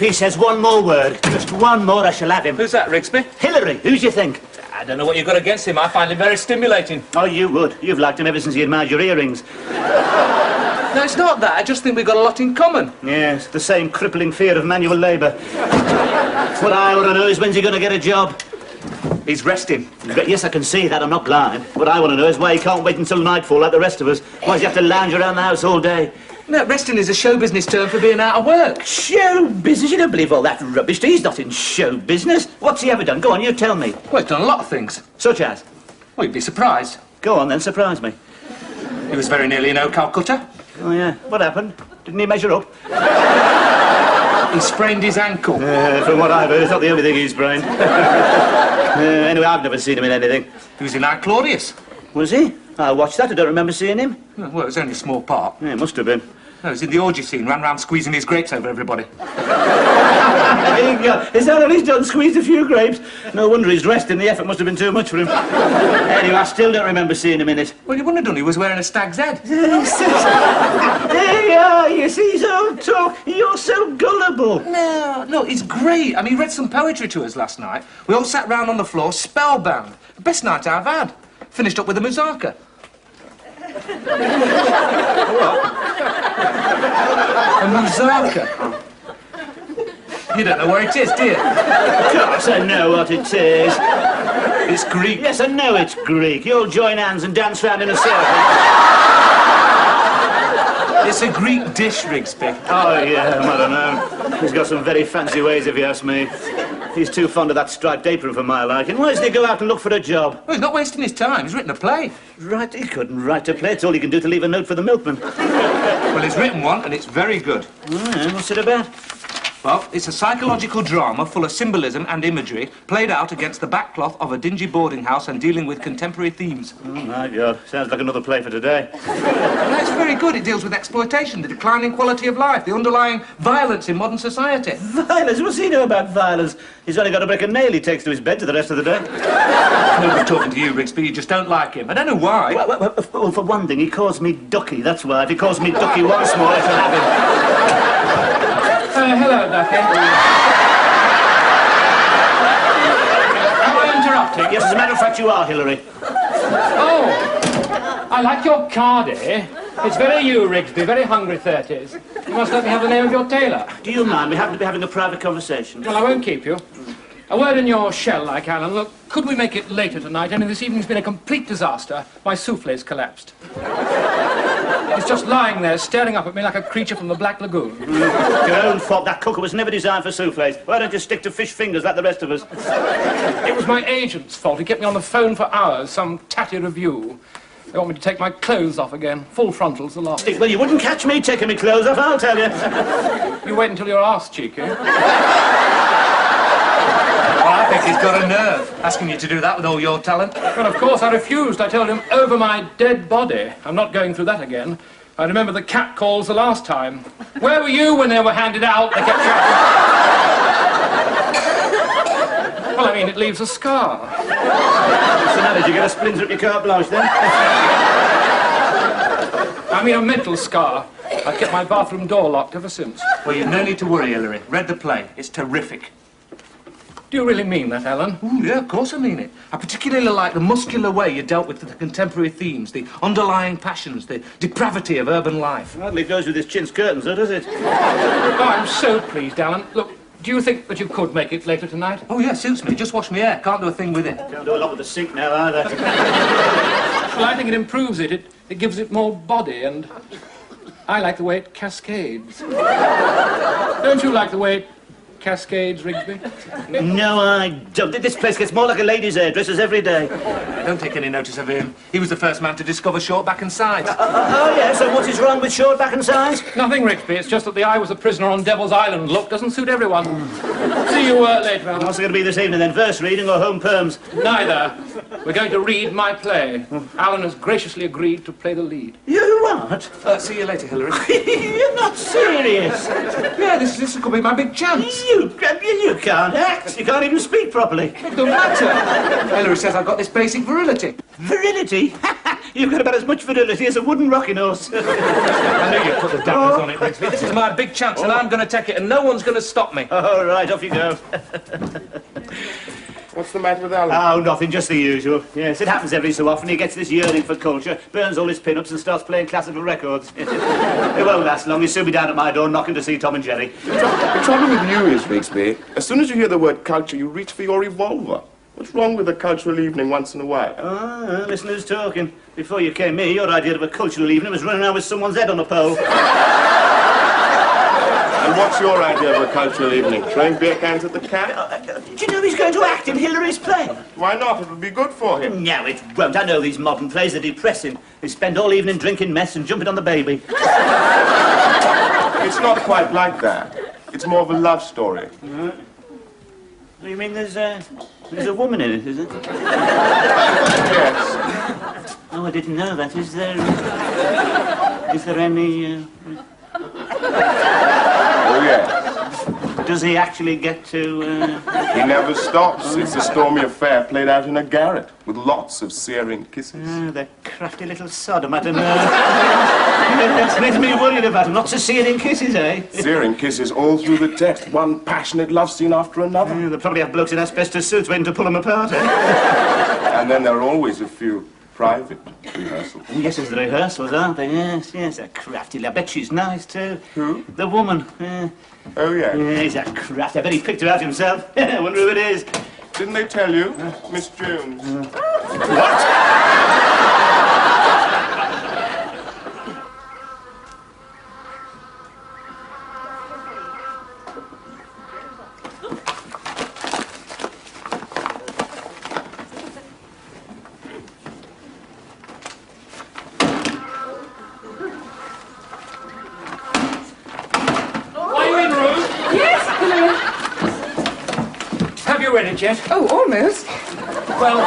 he says one more word, just one more, I shall have him. Who's that, Rigsby? Hillary, who do you think? I don't know what you've got against him. I find him very stimulating. Oh, you would. You've liked him ever since he admired your earrings. No, it's not that. I just think we've got a lot in common. Yes, the same crippling fear of manual labour. What I want to know is when's he going to get a job? He's resting. Yes, I can see that. I'm not blind. What I want to know is why he can't wait until nightfall like the rest of us. Why does he have to lounge around the house all day? No, resting is a show business term for being out of work. Show business? You don't believe all that rubbish, do you? He's not in show business. What's he ever done? Go on, you tell me. Well, he's done a lot of things. Such as? Well, you'd be surprised. Go on then, surprise me. He was very nearly an Calcutta. Oh, yeah. What happened? Didn't he measure up? He sprained his ankle. From what I've heard, it's not the only thing he's sprained. Anyway, I've never seen him in anything. He was in Our Claudius. Was he? I watched that. I don't remember seeing him. Well, it was only a small part. Yeah, it must have been. No, he was in the orgy scene, ran round squeezing his grapes over everybody. Is that all he's done? Squeezed a few grapes? No wonder he's resting. The effort must have been too much for him. Anyway, I still don't remember seeing him in it. Well, you wouldn't have done. He was wearing a stag's head. There you are. You see, he's all talk. You're so gullible. No, it's great. I mean, he read some poetry to us last night. We all sat round on the floor, spellbound. The best night I've had. Finished up with a muzaka. A muzaka? You don't know where it is, do you? Of course I know what it is. It's Greek. Yes, I know it's Greek. You'll join hands and dance round in a circle. It's a Greek dish, Rigsby. Oh, yeah, I don't know. He's got some very fancy ways, if you ask me. He's too fond of that striped apron for my liking. Why doesn't he go out and look for a job? Well, he's not wasting his time. He's written a play. Right, he couldn't write a play. It's all he can do to leave a note for the milkman. Well, he's written one, and it's very good. Oh, yeah, what's it about? Well, it's a psychological drama full of symbolism and imagery, played out against the backcloth of a dingy boarding house and dealing with contemporary themes. Oh, my God. Sounds like another play for today. No, it's very good. It deals with exploitation, the declining quality of life, the underlying violence in modern society. Violence? What's he know about violence? He's only got a brick and nail he takes to his bed for the rest of the day. Nobody's talking to you, Rigsby. You just don't like him. I don't know why. Well, for one thing, he calls me Ducky. That's why. If he calls me Ducky once more, I shall have him. Hello, Ducky. Am I interrupting? Yes, as a matter of fact, you are, Hillary. Oh, I like your cardi. It's very you, Rigsby, very hungry 30s. You must let me have the name of your tailor. Do you mind? We happen to be having a private conversation. Well, I won't keep you. A word in your shell, like Alan. Look, could we make it later tonight? Only this evening's been a complete disaster. My souffle's collapsed. He's just lying there, staring up at me like a creature from the Black Lagoon. Your own fault. That cooker was never designed for soufflés. Why don't you stick to fish fingers like the rest of us? It was my agent's fault. He kept me on the phone for hours, some tatty review. They want me to take my clothes off again. Full frontals a lot. Well, you wouldn't catch me taking my clothes off, I'll tell you. You wait until you're asked, cheeky. I think he's got a nerve, asking you to do that with all your talent. Well, of course, I refused. I told him, over my dead body. I'm not going through that again. I remember the cat calls the last time. Where were you when they were handed out? They kept shouting. Well, I mean, it leaves a scar. So now did you get a splinter up your carte blanche, then? I mean, a mental scar. I've kept my bathroom door locked ever since. Well, you've no need to worry, Hillary. Read the play. It's terrific. Do you really mean that, Alan? Ooh, yeah, of course I mean it. I particularly like the muscular way you dealt with the contemporary themes, the underlying passions, the depravity of urban life. Hardly goes with his chintz curtains, though, does it? Oh, I'm so pleased, Alan. Look, do you think that you could make it later tonight? Oh, yeah, suits me. Just wash my hair. Can't do a thing with it. Can't do a lot with the sink now, either. Well, I think it improves it. It gives it more body, and I like the way it cascades. Don't you like the way it cascades, Rigsby? No, I don't. This place gets more like a lady's hairdresser's every day. Don't take any notice of him. He was the first man to discover short back and sides. Oh, yeah, so what is wrong with short back and sides? Nothing, Rigsby. It's just that the I was a prisoner on Devil's Island look doesn't suit everyone. See you later, Alan. What's it going to be this evening, then? Verse reading or home perms? Neither. We're going to read my play. Alan has graciously agreed to play the lead. You what? See you later, Hillary. You're not serious. Yeah, this could be my big chance. You can't act. You can't even speak properly. It don't matter. Hillary says I've got this basic virility. Virility? You've got about as much virility as a wooden rocking horse. I knew you'd put the dappers on it, Rigsby. This is my big chance, and I'm going to take it, and no one's going to stop me. All right, off you go. What's the matter with Alan? Oh, nothing, just the usual. Yes, it happens every so often. He gets this yearning for culture, burns all his pin-ups and starts playing classical records. It won't last long. He'll soon be down at my door knocking to see Tom and Jerry. The trouble with you is, Rigsby, as soon as you hear the word culture, you reach for your revolver. What's wrong with a cultural evening once in a while? Ah, listen who's talking. Before you came here, your idea of a cultural evening was running around with someone's head on a pole. And what's your idea of a cultural evening? Throwing beer cans at the cat? Do you know he's going to act in Hilary's play? Why not? It would be good for him. No, it won't. I know these modern plays are depressing. They spend all evening drinking mess and jumping on the baby. It's not quite like that. It's more of a love story. What do you mean there's a woman in it, is it? Yes. Oh, I didn't know that. Is there any... Oh, yes. Does he actually get to... He never stops. It's a stormy affair played out in a garret with lots of searing kisses. the crafty little sodom, I don't know. It makes me worried about him. Lots of searing kisses, eh? Searing kisses all through the text. One passionate love scene after another. They probably have blokes in asbestos suits waiting to pull them apart, eh? And then there are always a few private rehearsals. Yes, there's the rehearsals, aren't there? Yes, a crafty... I bet she's nice, too. Who? The woman. Oh, yeah. He's a crafty. I bet he picked her out himself. I wonder who it is. Didn't they tell you? Miss Jones. What? Have you read it yet? Oh, almost. Well,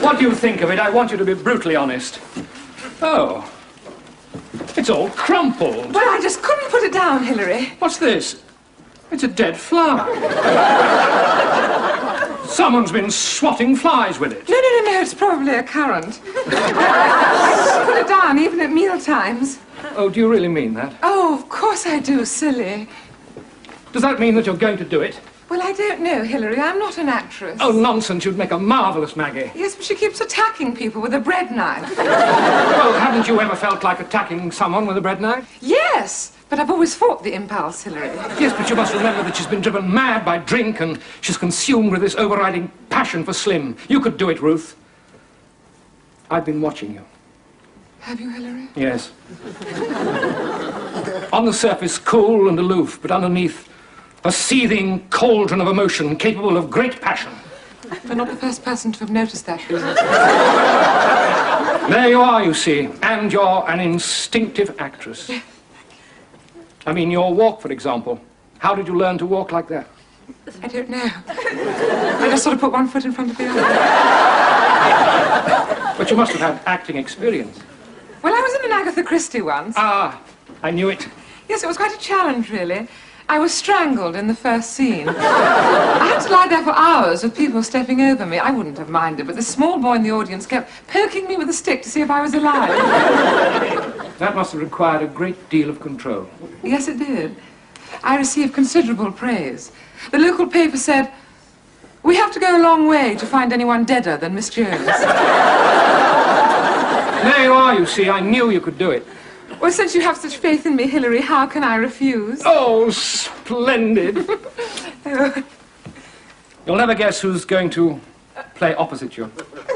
what do you think of it? I want you to be brutally honest. Oh, it's all crumpled. Well, I just couldn't put it down, Hilary. What's this? It's a dead fly. Someone's been swatting flies with it. No, it's probably a currant. I couldn't put it down, even at meal times. Oh, do you really mean that? Oh, of course I do, silly. Does that mean that you're going to do it? Well, I don't know, Hilary. I'm not an actress. Oh, nonsense. You'd make a marvellous Maggie. Yes, but she keeps attacking people with a bread knife. Well, haven't you ever felt like attacking someone with a bread knife? Yes, but I've always fought the impulse, Hilary. Yes, but you must remember that she's been driven mad by drink and she's consumed with this overriding passion for Slim. You could do it, Ruth. I've been watching you. Have you, Hilary? Yes. On the surface, cool and aloof, but underneath, a seething cauldron of emotion capable of great passion. You're not the first person to have noticed that, Hilary. There you are, you see, and you're an instinctive actress. I mean, your walk, for example. How did you learn to walk like that? I don't know. I just sort of put one foot in front of the other. But you must have had acting experience. Well, I was in an Agatha Christie once. Ah, I knew it. Yes, it was quite a challenge, really. I was strangled in the first scene. I had to lie there for hours with people stepping over me. I wouldn't have minded, but the small boy in the audience kept poking me with a stick to see if I was alive. That must have required a great deal of control. Yes, it did. I received considerable praise. The local paper said, "We have to go a long way to find anyone deader than Miss Jones." There you are, you see. I knew you could do it. Well, since you have such faith in me, Hilary, how can I refuse? Oh, splendid. Oh, You'll never guess who's going to play opposite you.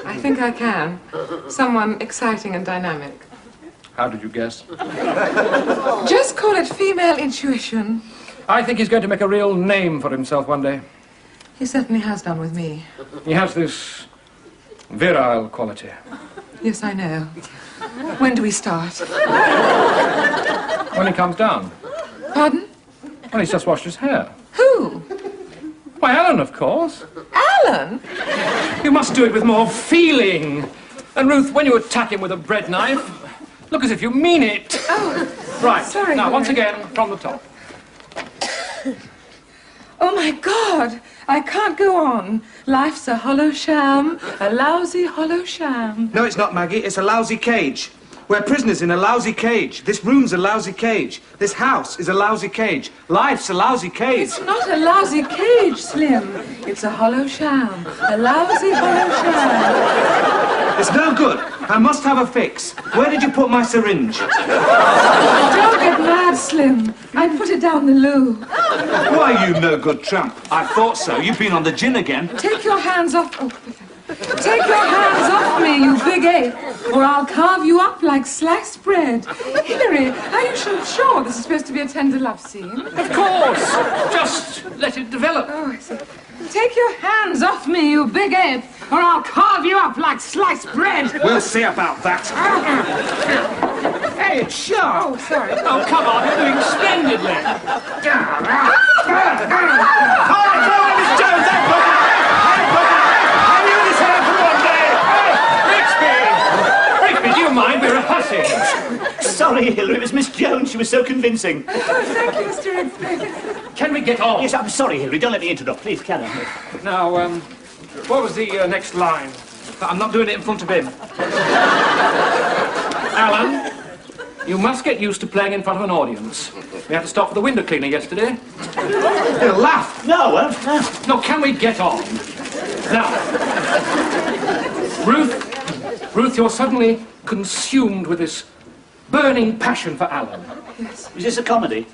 I think I can. Someone exciting and dynamic. How did you guess? Just call it female intuition. I think he's going to make a real name for himself one day. He certainly has done with me. He has this virile quality. Yes, I know. When do we start? When he comes down. Pardon? Well, he's just washed his hair. Who? Why, Alan, of course. Alan? You must do it with more feeling. And, Ruth, when you attack him with a bread knife, look as if you mean it. Oh, Right. sorry, Now, Henry. once again, from the top. Oh, my God. I can't go on. Life's a hollow sham, a lousy hollow sham. No, it's not, Maggie. It's a lousy cage. We're prisoners in a lousy cage. This room's a lousy cage. This house is a lousy cage. Life's a lousy cage. It's not a lousy cage, Slim. It's a hollow sham, a lousy hollow sham. It's no good. I must have a fix. Where did you put my syringe? Don't get mad, Slim. I put it down the loo. Why, you no-good tramp? I thought so. You've been on the gin again. Take your hands off... Oh, take your hands off me, you big ape, or I'll carve you up like sliced bread. Hilary, are you sure this is supposed to be a tender love scene? Of course! Just let it develop. Oh, I see. Take your hands off me, you big ape, or I'll carve you up like sliced bread. We'll see about that. Hey, it's sharp. Oh, sorry. Oh, come on, you're doing splendidly. Rigsby, do you mind? We're rehearsing. Sorry, Hilary, it was Miss Jones. She was so convincing. Oh, thank you, Mr. Rigsby. Can we get on? Yes, I'm sorry, Hilary. Don't let me interrupt. Please, carry on. Now, what was the next line? I'm not doing it in front of him. Alan, you must get used to playing in front of an audience. We had to stop for the window cleaner yesterday. He'll laugh. No, I won't. No. No, can we get on? Now, Ruth, you're suddenly consumed with this burning passion for Alan. Yes. Is this a comedy?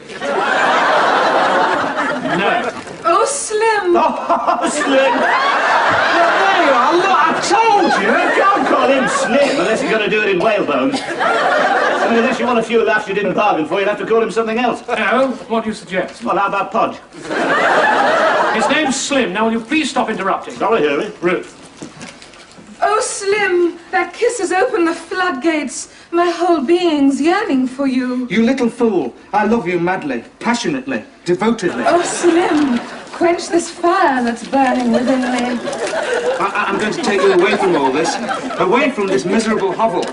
No. Oh, Slim. Oh, Slim! There you are. Look, I told you. You can't call him Slim unless you're going to do it in whalebones. I mean, unless you want a few laughs you didn't bargain for, you'll have to call him something else. No? What do you suggest? Well, how about Podge? His name's Slim. Now, will you please stop interrupting? Sorry, Hilary. Ruth. Oh, Slim, that kiss has opened the floodgates. My whole being's yearning for you. You little fool. I love you madly, passionately, devotedly. Oh, Slim, quench this fire that's burning within me. I'm going to take you away from all this, away from this miserable hovel.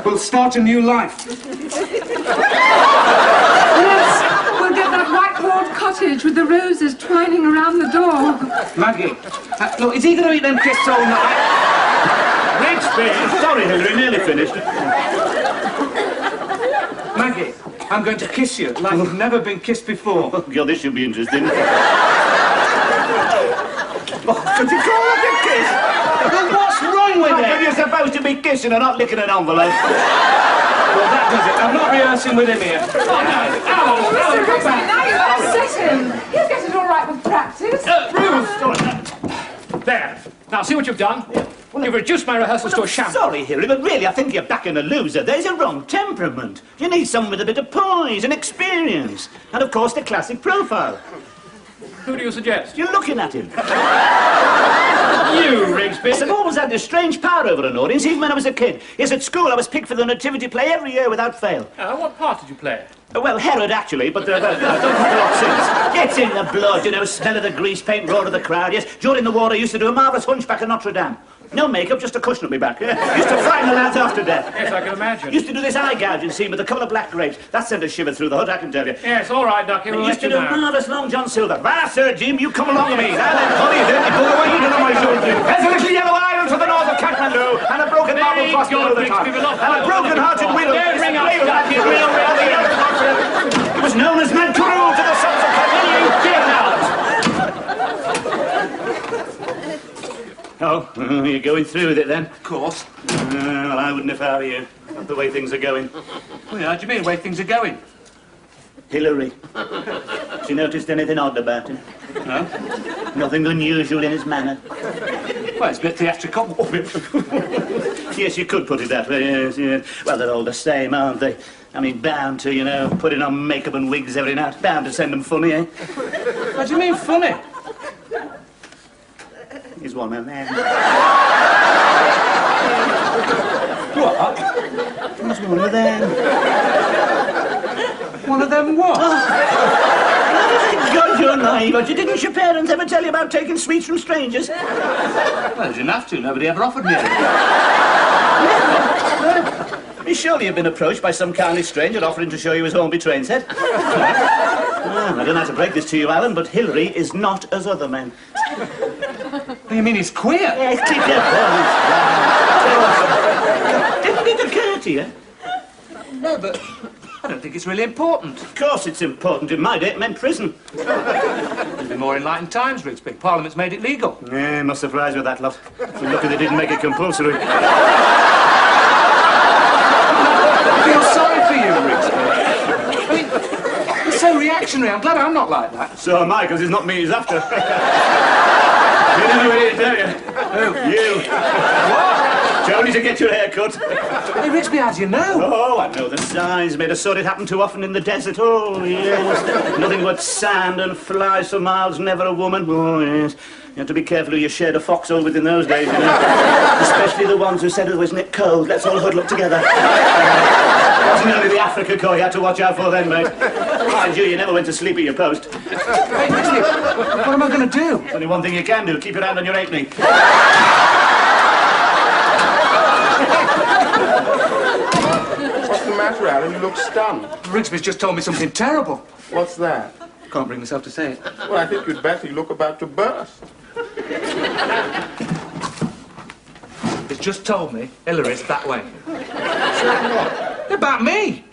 We'll start a new life. Yes, we'll get that white-walled cottage with the roses twining around the door. Maggie, look, is he going to eat them crisps all night? Rigsby! Sorry, Hilary, nearly finished. Maggie, I'm going to kiss you like you've never been kissed before. Oh, God, this should be interesting. Oh, could you call it a kiss? Well, what's wrong with it? You're supposed to be kissing and not licking an envelope. Well, that does it. I'm not rehearsing with him here. Oh, Mr. Rigsby, now you've upset him. He'll get it all right with practice. Ruth! There. Now, see what you've done? You've reduced my rehearsals to a shambles. Sorry, Hilary, but really, I think you're backing a loser. There's a wrong temperament. You need someone with a bit of poise and experience. And, of course, the classic profile. Who do you suggest? You're looking at him. You, Rigsby. I've always had this strange power over an audience, even when I was a kid. Yes, at school, I was picked for the nativity play every year without fail. What part did you play? Well, Herod, actually, but I've done quite a lot since. It's in the blood, you know, smell of the grease paint, roar of the crowd, yes. During the war, I used to do a marvellous hunchback of Notre Dame. No makeup, just a cushion at my back. Yeah. Used to frighten the lads after death. Yes, I can imagine. Used to do this eye gouging scene with a couple of black grapes. That sent a shiver through the hood, I can tell you. Yes, all right, Ducky, we'll Used let to you do know. marvellous Long John Silver. Ah, Sir Jim, you come along with me. Now then, honey, dirty bull, what are you doing on my shoulder? There's a little yellow island to the north of Kathmandu, and a broken marble cross below the top. And a broken-hearted widow. Don't ring up, Ducky, It was known as Mantrue to the sons of Kathmandu. Oh, you're going through with it then? Of course. Well, I wouldn't if I were you. Not the way things are going. Well, how do you mean, the way things are going? Hilary. Has you noticed anything odd about him? No? Nothing unusual in his manner? Well, it's a bit theatrical. Yes, you could put it that way, yes, yes. Well, they're all the same, aren't they? I mean, bound to, you know, putting on makeup and wigs every night. Bound to send them funny, eh? What do you mean, funny? He's one of them. What? He's one of them. One of them what? God, you're naive, but you didn't your parents ever tell you about taking sweets from strangers? Well, I didn't have to. Nobody ever offered me any. Surely you've been approached by some kindly stranger offering to show you his Hornby train set. Well, I don't have to break this to you, Alan, but Hilary is not as other men. What do you mean he's queer? Yes, keep your voice down. Didn't it occur to you? No, but I don't think it's really important. Of course it's important. In my day, it meant prison. There's been more enlightened times, Rigsby. Parliament's made it legal. Yeah, must surprise with that lot. We're lucky they didn't make it compulsory. I feel sorry for you, Rigsby. I mean, you're so reactionary. I'm glad I'm not like that. So am I, because it's not me he's after. You know who it is, don't you? Who? You. What? Only to get your hair cut. Hey, Rigsby, how do you know? Oh, I know the signs. Made us saw it happen too often in the desert. Oh, yes. Nothing but sand and flies for miles, never a woman. Oh, yes. You had to be careful who you shared a foxhole with in those days, you know. Especially the ones who said, oh, isn't it cold? Let's all huddle up together. It wasn't only the Africa corps you had to watch out for then, mate. Mind you, you never went to sleep at your post. Hey, Rigsby, what am I going to do? There's only one thing you can do. Keep your hand on your halfpenny. What's the matter, Alan? You look stunned. Rigsby's just told me something terrible. What's that? Can't bring myself to say it. Well, I think you'd better. You look about to burst. He's just told me Hillary's that way. Saying what? About me.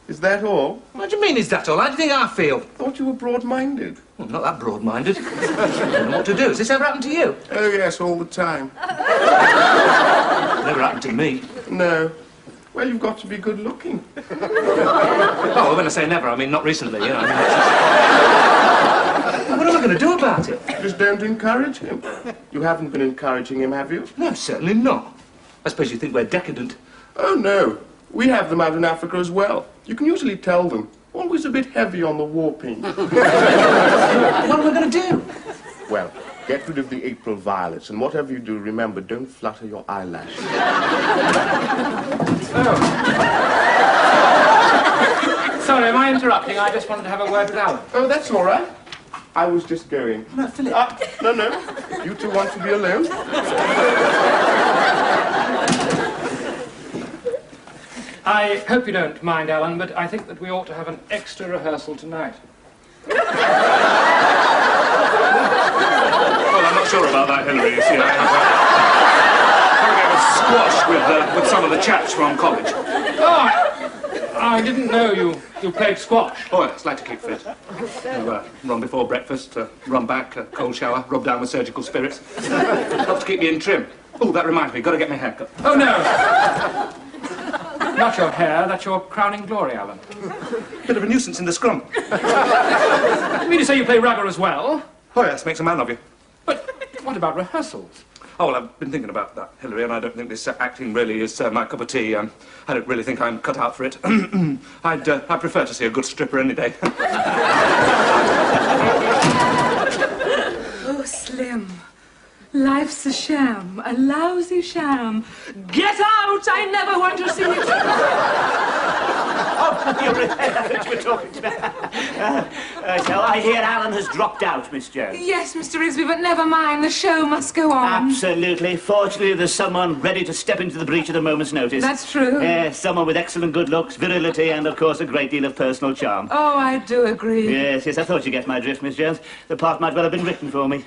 Is that all? What do you mean is that all? How do you think I feel? Thought you were broad-minded. Well, not that broad-minded. I don't know what to do. Has this ever happened to you? Oh, yes, all the time. Never happened to me. No. Well, you've got to be good-looking. Oh, when I say never, I mean not recently, you know. What am I going to do about it? Just don't encourage him. You haven't been encouraging him, have you? No, certainly not. I suppose you think we're decadent. Oh, no. We have them out in Africa as well. You can usually tell them. Always a bit heavy on the warping. What am I going to do? Well, get rid of the April violets, and whatever you do, remember, don't flutter your eyelashes. Oh. Sorry, am I interrupting? I just wanted to have a word with Alan. Oh, that's all right. I was just going. No, Philip. No. You two want to be alone? I hope you don't mind, Alan, but I think that we ought to have an extra rehearsal tonight. Well, I'm not sure about that, Hillary. You see, I have a squash with some of the chaps from college. Oh, I didn't know you played squash. Oh, yes, like to keep fit. Run before breakfast, run back, cold shower, rub down with surgical spirits. Helps keep me in trim. Oh, that reminds me, got to get my hair cut. Oh, no. Not your hair, that's your crowning glory, Alan. Bit of a nuisance in the scrum. You mean to say you play rugger as well? Oh, yes, makes a man of you. But what about rehearsals? Oh, well, I've been thinking about that, Hillary, and I don't think this acting really is my cup of tea. I don't really think I'm cut out for it. I'd prefer to see a good stripper any day. Oh, Slim. Life's a sham, a lousy sham. Get out! I never want to see you. Oh, you're talking to me. So I hear Alan has dropped out, Miss Jones. Yes, Mr. Rigsby, but never mind. The show must go on. Absolutely. Fortunately, there's someone ready to step into the breach at a moment's notice. That's true. Someone with excellent good looks, virility, and, of course, a great deal of personal charm. Oh, I do agree. Yes, I thought you get my drift, Miss Jones. The part might well have been written for me.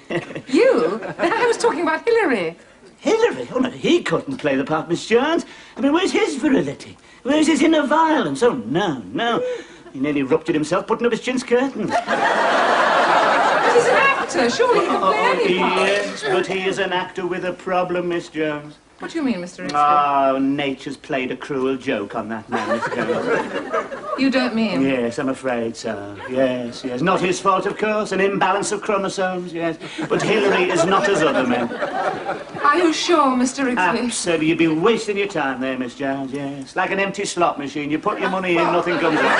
You? I was talking about Hillary. Hillary? Oh, no, he couldn't play the part, Miss Jones. I mean, where's his virility? Where's his inner violence? Oh, no. He nearly ruptured himself putting up his chintz curtains. But he's an actor. Surely he can play any part. Yes, but he is an actor with a problem, Miss Jones. What do you mean, Mr. Rigsby? Oh, nature's played a cruel joke on that man, Miss Jones. You don't mean? Yes, I'm afraid so. Yes. Not his fault, of course. An imbalance of chromosomes, yes. But Hillary is not as other men. Are you sure, Mr. Rigsby? Absolutely. You'd be wasting your time there, Miss Jones, yes. Like an empty slot machine. You put your money in, nothing comes out.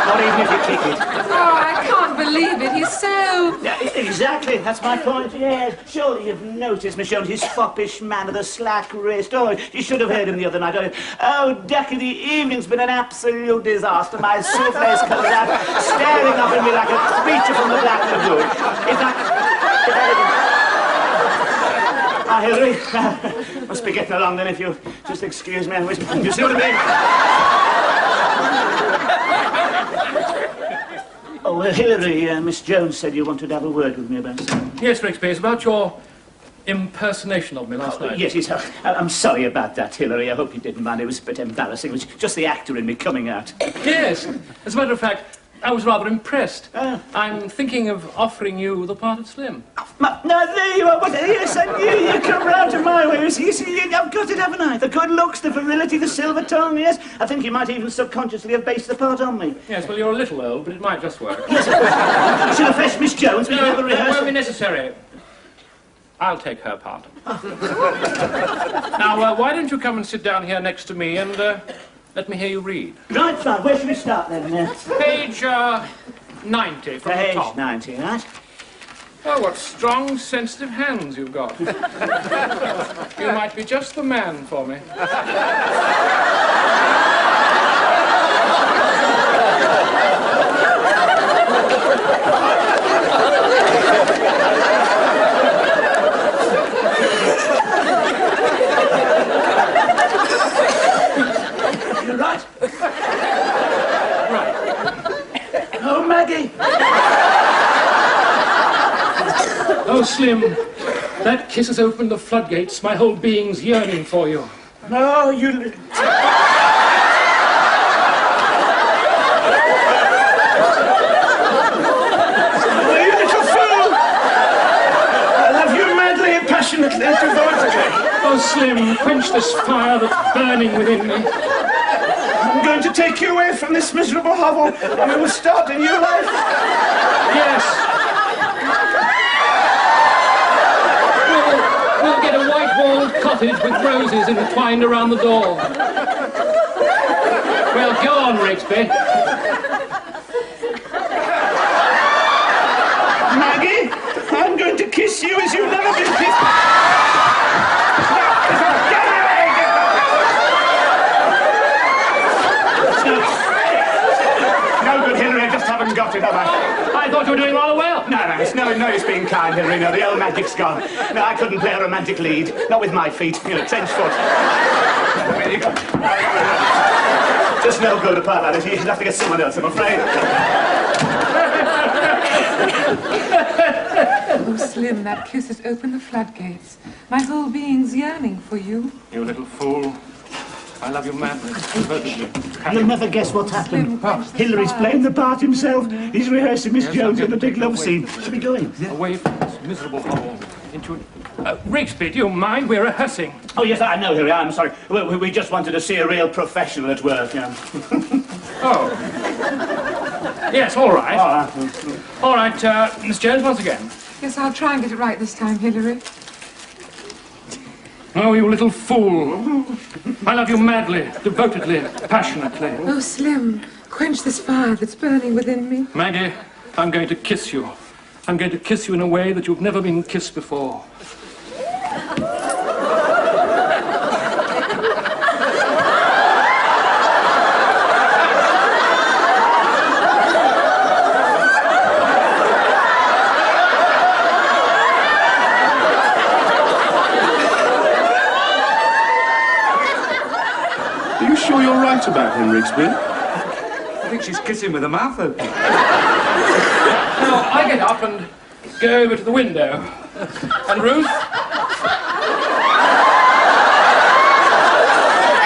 Not even if you kick it. Oh, I can't believe it. He's so... Yeah, exactly. That's my point, yes. Surely you've noticed, Miss Jones, his foppish man with a slack wrist. Oh, you should have heard him the other night. Oh, Decker, the evening's been an absolute disaster. My souffle's comes out, staring up at me like a creature from the Black Lagoon. Hillary, must be getting along then if you just excuse me. You see what I mean? Oh, Hilary, Miss Jones said you wanted to have a word with me about something. Yes, Rigsby, it's about your impersonation of me last night. Yes, I'm sorry about that, Hilary. I hope you didn't mind. It was a bit embarrassing. It was just the actor in me coming out. Yes. As a matter of fact, I was rather impressed. Oh. I'm thinking of offering you the part of Slim. No, there you are. Yes, I knew you'd come round to my way. You see, I've got it, haven't I? The good looks, the virility, the silver tongue, yes. I think you might even subconsciously have based the part on me. Yes, well, you're a little old, but it might just work. Yes, you should have fetched Miss Jones. We have a No, it rehearsal. won't be necessary. I'll take her part. Now, why don't you come and sit down here next to me and let me hear you read. Right, fine. Where should we start then? Page 90 from the top. Page 90, right? Oh, what strong, sensitive hands you've got. You might be just the man for me. You're right. Right. Oh, Maggie. Oh, Slim, that kiss has opened the floodgates. My whole being's yearning for you. No, you... Oh, you little fool! I love you madly and passionately and devotedly. Oh, Slim, quench this fire that's burning within me. I'm going to take you away from this miserable hovel and we will start a new life. Yes. We'll get a white-walled cottage with roses entwined around the door. Well, go on, Rigsby. Maggie, I'm going to kiss you as you've never been kissed. No good, Hilary, I just haven't got it, have I? I thought you were doing rather well. No, it's no use being kind, Hilary. No, the old magic's gone. No, I couldn't play a romantic lead. Not with my feet. You know, trench foot. There you go. Just no good apart like that. You should have to get someone else, I'm afraid. Oh, Slim, that kiss has opened the floodgates. My whole being's yearning for you. You little fool. I love you madly. You'll never guess what's happened. Hilary's playing the part himself. He's rehearsing Miss Jones in a big love scene. Should we go in? Away from this miserable hole. Into Rigsby, do you mind? We're rehearsing. Oh, yes, I know, Hilary. I'm sorry. We just wanted to see a real professional at work, yeah. Oh. Yes, all right. Oh, All right, Miss Jones, once again. Yes, I'll try and get it right this time, Hilary. Oh, you little fool. I love you madly, devotedly, passionately. Oh, Slim, quench this fire that's burning within me. Maggie, I'm going to kiss you. I'm going to kiss you in a way that you've never been kissed before. Are you sure you're right about him, Rigsby? I think she's kissing with her mouth open. Now, I get up and go over to the window. And Ruth?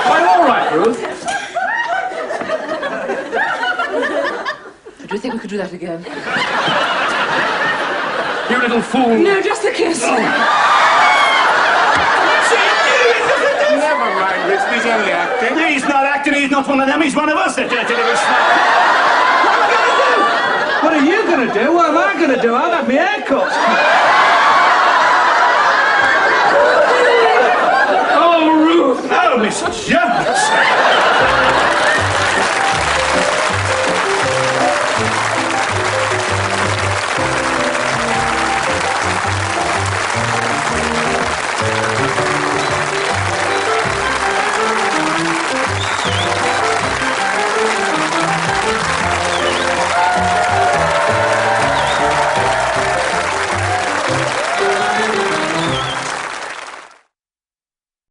I'm all right, Ruth. Do you think we could do that again? You little fool. No, just a kiss. Never mind, Rigsby's only acting. he's not acting. He's not one of them. He's one of us, the dirty little snot. What are you going to do? What am I going to do? I've had my hair cut. Oh, Ruth. Oh, Miss Jones.